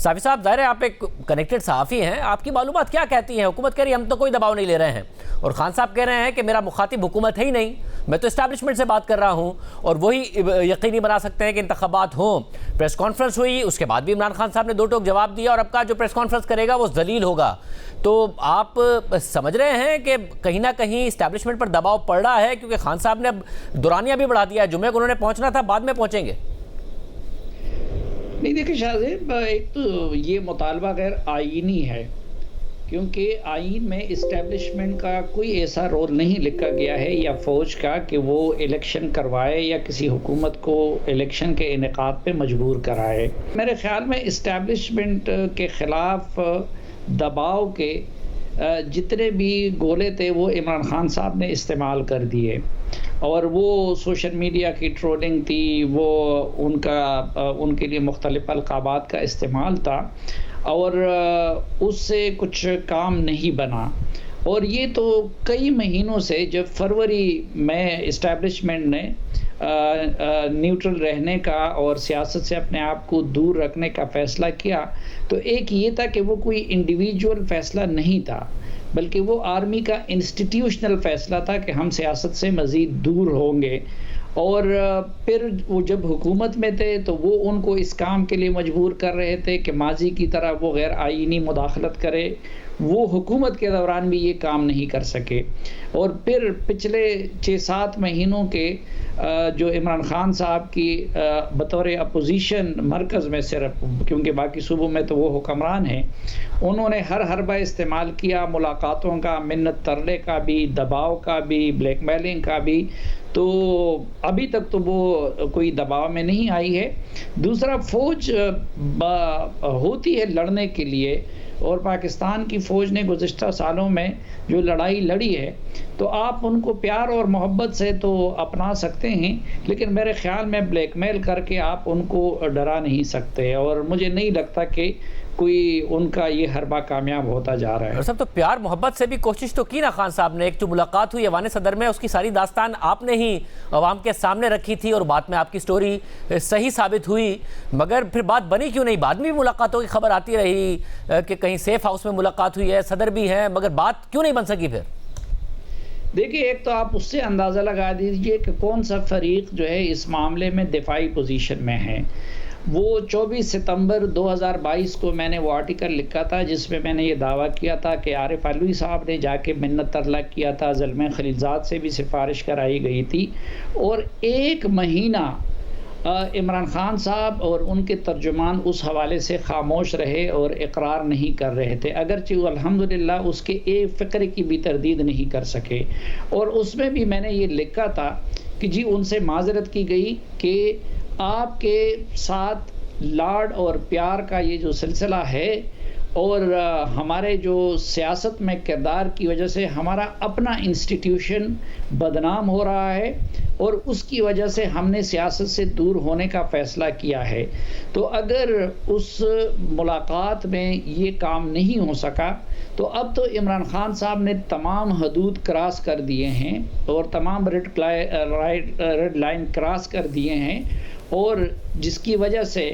साफी साहब, ज़ाहिर है आप एक कनेक्टेड सहाफ़ी हैं, आपकी मालूमात क्या कहती हैं? हुकूमत कह रही है हम तो कोई दबाव नहीं ले रहे हैं, और खान साहब कह रहे हैं कि मेरा मुखातिब हुकूमत है ही नहीं, मैं तो इस्टेब्लिशमेंट से बात कर रहा हूँ, और वही यकीनी बना सकते हैं कि इंतखाबात हों। प्रेस कॉन्फ्रेंस हुई, उसके बाद भी इमरान खान साहब ने दो टोक जवाब दिया, और अब का जो प्रेस कॉन्फ्रेंस करेगा वो जलील होगा। तो आप समझ रहे हैं कि कहीं ना कहीं इस्टेब्लिशमेंट पर दबाव पड़ रहा है, क्योंकि खान साहब ने अब दुरानिया भी बढ़ा दिया है, जुमे को उन्होंने पहुँचना था, बाद में पहुँचेंगे। नहीं, देखिए शाहजेब, एक तो ये मुतालबा गैर आईनी है, क्योंकि आइन में इस्टेब्लिशमेंट का कोई ऐसा रोल नहीं लिखा गया है या फ़ौज का कि वो इलेक्शन करवाए या किसी हुकूमत को इलेक्शन के इनेकाद पे मजबूर कराए। मेरे ख़्याल में इस्टेब्लिशमेंट के ख़िलाफ़ दबाव के जितने भी गोले थे वो इमरान खान साहब ने इस्तेमाल कर दिए, और वो सोशल मीडिया की ट्रोलिंग थी, वो उनके लिए मुख्तलिफ अलक़ाबात का इस्तेमाल था, और उससे कुछ काम नहीं बना। और ये तो कई महीनों से, जब फरवरी में इस्टेब्लिशमेंट ने न्यूट्रल रहने का और सियासत से अपने आप को दूर रखने का फ़ैसला किया, तो एक ये था कि वो कोई इंडिविजुअल फ़ैसला नहीं था, बल्कि वो आर्मी का इंस्टीट्यूशनल फ़ैसला था कि हम सियासत से मज़ीद दूर होंगे। और फिर वो जब हुकूमत में थे तो वो उनको इस काम के लिए मजबूर कर रहे थे कि माजी की तरह वो गैर आईनी मुदाखलत करे। वो हुकूमत के दौरान भी ये काम नहीं कर सके, और फिर पिछले 6-7 महीनों के जो इमरान खान साहब की बतौर अपोजिशन मरकज़ में, सिर्फ क्योंकि बाकी सूबों में तो वो हुक्मरान हैं, उन्होंने हर हरबा इस्तेमाल किया, मुलाकातों का, मिन्नत तरले का भी, दबाव का भी, ब्लैकमेलिंग का भी। तो अभी तक तो वो कोई दबाव में नहीं आई है। दूसरा, फ़ौज होती है लड़ने के लिए, और पाकिस्तान की फ़ौज ने गुज़िश्ता सालों में जो लड़ाई लड़ी है, तो आप उनको प्यार और मोहब्बत से तो अपना सकते हैं, लेकिन मेरे ख़्याल में ब्लैकमेल करके आप उनको डरा नहीं सकते, और मुझे नहीं लगता कि कोई उनका ये हरबा कामयाब होता जा रहा है। और सब तो प्यार मोहब्बत से भी कोशिश तो की ना खान साहब ने। एक जो मुलाकात हुई अवान सदर में, उसकी सारी दास्तान आपने ही अवाम के सामने रखी थी, और बाद में आपकी स्टोरी सही साबित हुई, मगर फिर बात बनी क्यों नहीं? बाद में भी मुलाकातों की खबर आती रही कि कहीं सेफ हाउस में मुलाकात हुई है, सदर भी है, मगर बात क्यों नहीं बन सकी फिर? देखिए, एक तो आप उससे अंदाज़ा लगा दीजिए कि कौन सा फ़रीक जो है इस मामले में दिफाई पोजीशन में है। वो 24 सितंबर 2022 को मैंने वो आर्टिकल लिखा था, जिसमें मैंने ये दावा किया था कि आरिफ अलवी साहब ने जाके मिन्नत तरला किया था, ज़ल्मे खलीलज़ाद से भी सिफारिश कराई गई थी, और 1 महीना इमरान खान साहब और उनके तर्जुमान उस हवाले से खामोश रहे और इकरार नहीं कर रहे थे, अगरचे वो अल्हम्दुलिल्लाह उसके एक फ़िक्र की भी तरदीद नहीं कर सके। और उसमें भी मैंने ये लिखा था कि जी, उनसे माज़रत की गई कि आपके साथ लाड और प्यार का ये जो सिलसिला है, और हमारे जो सियासत में किरदार की वजह से हमारा अपना इंस्टीट्यूशन बदनाम हो रहा है, और उसकी वजह से हमने सियासत से दूर होने का फ़ैसला किया है। तो अगर उस मुलाकात में ये काम नहीं हो सका, तो अब तो इमरान खान साहब ने तमाम हदूद क्रॉस कर दिए हैं, और तमाम रेड लाइन क्रॉस कर दिए हैं, और जिसकी वजह से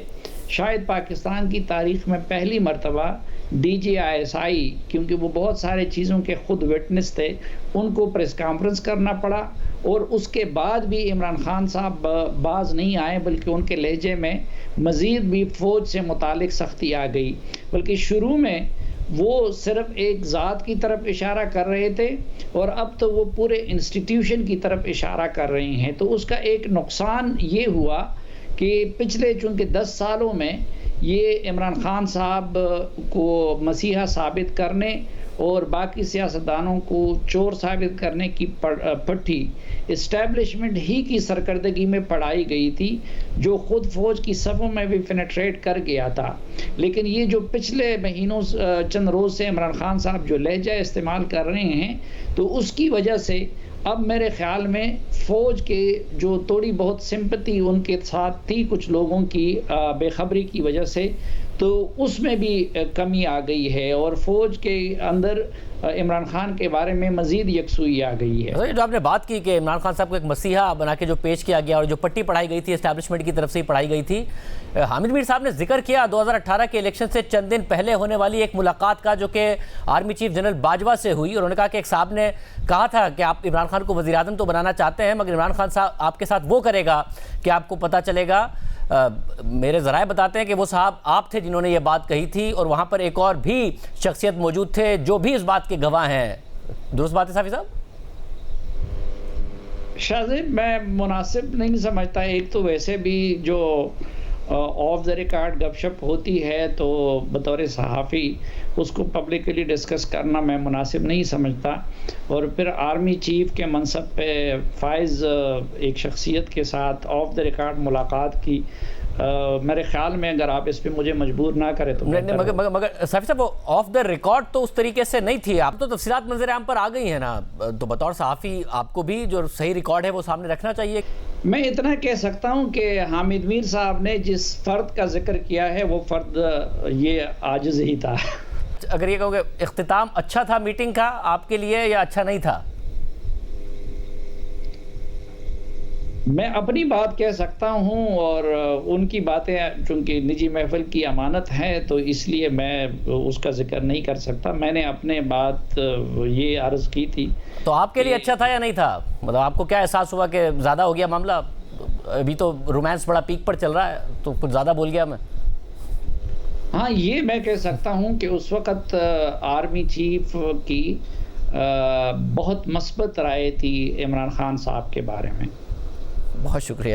शायद पाकिस्तान की तारीख़ में पहली मरतबा DGISI, क्योंकि वो बहुत सारे चीज़ों के ख़ुद विटनेस थे, उनको प्रेस कॉन्फ्रेंस करना पड़ा, और उसके बाद भी इमरान खान साहब बाज नहीं आए, बल्कि उनके लहजे में मज़ीद भी फ़ौज से मुतालिक सख्ती आ गई। बल्कि शुरू में वो सिर्फ़ एक ज़ात की तरफ इशारा कर रहे थे, और अब तो वो पूरे इंस्टीट्यूशन की तरफ इशारा कर रहे हैं। तो उसका एक नुकसान ये हुआ कि पिछले चूँकि 10 सालों में ये इमरान खान साहब को मसीहा साबित करने और बाकी सियासतदानों को चोर साबित करने की पट्टी इस्टेब्लिशमेंट ही की सरकर्दगी में पढ़ाई गई थी, जो ख़ुद फ़ौज की सफ़ों में भी पेनिट्रेट कर गया था। लेकिन ये जो पिछले महीनों चंद रोज़ से इमरान खान साहब जो लहजा इस्तेमाल कर रहे हैं, तो उसकी वजह से अब मेरे ख़्याल में फ़ौज के जो थोड़ी बहुत सिंपैथी उनके साथ थी कुछ लोगों की बेखबरी की वजह से, तो उसमें भी कमी आ गई है, और फ़ौज के अंदर इमरान खान के बारे में मज़ीद यकसुई आ गई है। जो आपने बात की कि इमरान खान साहब को एक मसीहा बना के जो पेश किया गया और जो पट्टी पढ़ाई गई थी एस्टैब्लिशमेंट की तरफ से ही पढ़ाई गई थी, हामिद मीर साहब ने जिक्र किया 2018 के इलेक्शन से चंद दिन पहले होने वाली एक मुलाकात का, जो कि आर्मी चीफ जनरल बाजवा से हुई। और उन्होंने कहा कि एक साहब ने कहा था कि आप इमरान खान को वज़ीर आज़म तो बनाना चाहते हैं, मगर इमरान खान साहब आपके साथ वो करेगा कि आपको पता चलेगा। मेरे ज़राए बताते हैं कि वो साहब आप थे जिन्होंने ये बात कही थी, और वहाँ पर एक और भी शख्सियत मौजूद थे जो भी इस बात के गवाह हैं। दुरुस्त बात है साफ़ी साहब? शाज़िब, मैं मुनासिब नहीं समझता। एक तो वैसे भी जो ऑफ द रिकॉर्ड गपशप होती है तो बतौर सहाफ़ी उसको पब्लिकली डिस्कस करना मैं मुनासिब नहीं समझता। और फिर आर्मी चीफ़ के मनसब पे फाइज़ एक शख्सियत के साथ ऑफ द रिकॉर्ड मुलाकात की, मेरे ख्याल में अगर आप इस पे मुझे मजबूर ना करें तो नहीं, मगर साफ़ी साहब वो ऑफ द रिकॉर्ड तो उस तरीके से नहीं थी। आप तो तफसीलात मंजर आम पर आ गई हैं ना, तो बतौर सहाफ़ी आपको भी जो सही रिकॉर्ड है वो सामने रखना चाहिए। मैं इतना कह सकता हूँ कि हामिद मीर साहब ने जिस फ़र्द का जिक्र किया है वो फ़र्द ये आजिज़ ही था। अगर ये कहोगे इख्तिताम अच्छा था मीटिंग का आपके लिए या अच्छा नहीं था? मैं अपनी बात कह सकता हूं, और उनकी बातें चूंकि निजी महफिल की अमानत है तो इसलिए मैं उसका जिक्र नहीं कर सकता। मैंने अपने बात ये अर्ज़ की थी। तो आपके लिए अच्छा था या नहीं था? मतलब आपको क्या एहसास हुआ कि ज़्यादा हो गया मामला? अभी तो रोमांस बड़ा पीक पर चल रहा है, तो कुछ ज़्यादा बोल गया मैं? हाँ, ये मैं कह सकता हूँ कि उस वक़्त आर्मी चीफ की बहुत मस्बत राय थी इमरान खान साहब के बारे में। बहुत शुक्रिया।